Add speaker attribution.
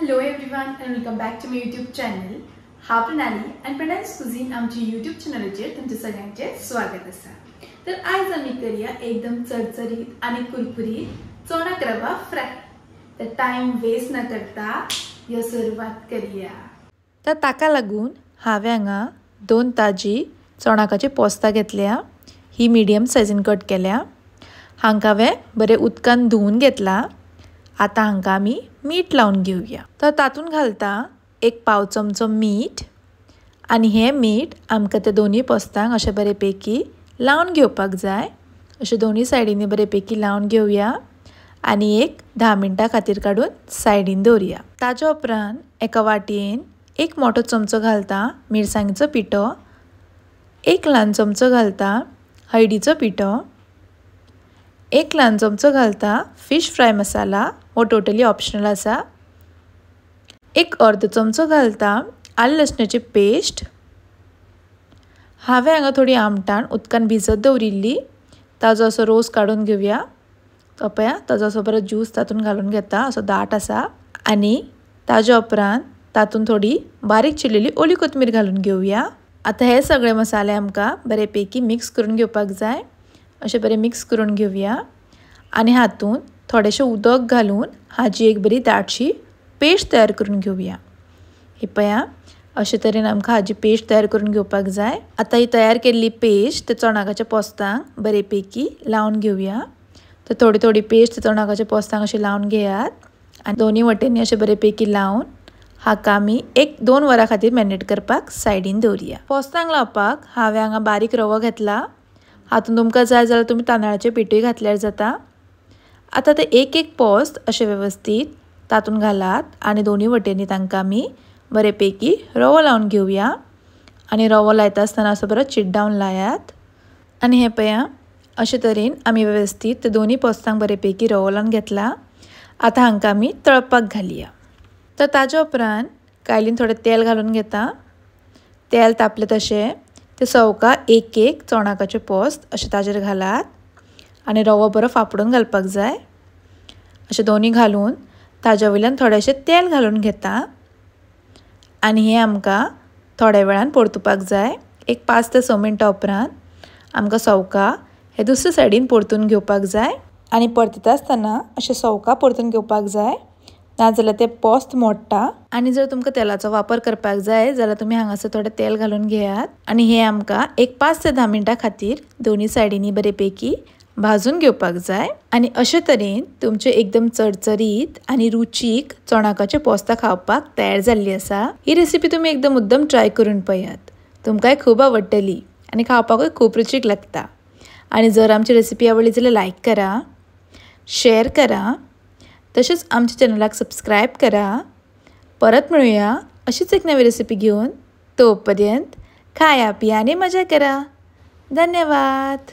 Speaker 1: Hello everyone and welcome back to my YouTube channel. हा प्रणाली and Pranali's Cuisine आमची YouTube चॅनलचेर तुमचे सगळ्यांचे स्वागत असा. तर आज आम्ही करूया एकदम चरचरीत आणि कुरकुरीत चोणक रवा फ्राय. तर टाइम वेस्ट न करता या सुरुवात करूया.
Speaker 2: तर ताका लागून हांवें हांगा 2 ताजी चोणाकाची पोस्तां घेतल्या. ही मिडियम सायजीन कट केल्या. हांकां हांवें बरें उदकान धुवून घेतला. आता हांकां आमी मीठ लावन घेवया. तर तातून घालता 1 पाव चमचो मीठ आनी हे मीठ आमकां ते दोनी पोस्तांक अशें बरेपैकी लावन घेवपाक जाय. अशें दोनी सायडींनी बरेपैकी लावन घेवया आनी 10 मिनटां खातीर काडून सायडीन दवरया. ताजे उपरांत एका वाटयेन 1 मोठो चमचो घालता मिरसांगेचो पिठो, 1 ल्हान चमचो घालता हळदीचो पिठो, 1 ल्हान चमचो घालता फिश फ्राय मसाला, वो टोटली ऑप्शनल आसा, 1 अर्द चमचो घालता आलं लसणाची पेस्ट. हांवें हांगा थोडी आमटाण उदकान भिजत दवरिल्ली, ताजो असो रोस काडून घेवया. तो पळया ताजो असो बरो ज्यूस तातून घालून घेता, असो दाट आसा. आनी ताजे उपरांत तातून थोडी बारीक चिरलेली ओली कोथमीर घालून घेवया. आता हे सगळे मसाले आमकां बरेपैकी मिक्स करून घेवपाक जाय. अशें बरें मिक्स करून घेवया आनी हातून थोडेशें उदक घालून हाजी एक बरी दाटशी पेस्ट तयार करून घेवया. ही पळया अशे तरेन आमकां हाजी पेस्ट तयार करून घेवपाक जाय. आता ही तयार केल्ली पेस्ट ते चोणाकाच्या पोस्तांक बरेपैकी लावन घेवया. तर थोडी थोडी पेस्ट चोणाकाच्या पोस्तांक अशी लावन घेयात आनी दोनी वटेनी अशें बरेपैकी लावन हाका आमी 1-2 वरां खातीर मॅरिनेट करपाक सायडीन दवरया. पोस्तांक लावपाक हांवें हांगा बारीक रवो घेतला. हातून तुमकां जाय जाल्यार तुमी तांदळाचें पिठूय घातल्यार जाता. आता ते एक पोस्त अशें वेवस्थीत तातून घालात आनी दोनी वटेनी तांकां आमी बरेपैकी रवो लावन घेवया आनी रवो लायता आसतना असो बरो चिड्डावन लायात. आनी हे पळया अशे तरेन आमी वेवस्थीत ते दोनी पोस्तांक बरेपैकी रवो लावन घेतला. आतां हांकां आमी तळपाक घालया. तर ताजे उपरांत कायलीन थोडें तेल घालून घेता. तेल तापलें तशें ते सवका एक चोणाकाचे पोस्त अशें ताजेर घालात आनी रवो बरो फापडून घालपाक जाय. अशें दोनी घालून ताजे वयल्यान थोडेशें तेल घालून घेता आनी हे आमकां थोड्या वेळान परतुपाक जाय. 5 ते 6 मिनटां उपरांत आमकां सवका हे दुसरे सायडीन परतून घेवपाक जाय आनी परतीता आसतना अशें सवका परतून घेवपाक जाय, नाजाल्यार ते पोस्त मोडटा. आनी जर तुमकां तेलाचो वापर करपाक जाय जाल्यार तुमी हांगासर थोडें तेल घालून घेयात आनी हे आमकां 5 ते 10 मिनटां खातीर दोनी सायडींनी बरेपैकी भाजून घेवपाक जाय. आनी अशे तरेन तुमचे एकदम चरचरीत आनी रुचीक चोणाकाचे पोस्तां खावपाक तयार जाल्ली आसा. ही रेसिपी तुमी एकदम मुद्दम ट्राय करून पळयात. तुमकांय खूब आवडटली आनी खावपाकूय खूब रुचीक लागता. आनी जर आमची रेसिपी आवडली जाल्यार लायक करा, शेअर करा, तशेंच आमच्या चॅनलाक सबस्क्रायब करा. परत मेळुया अशीच एक नवी रेसिपी घेऊन. तोपर्यंत खाया पिया आनी मजा करा. धन्यवाद.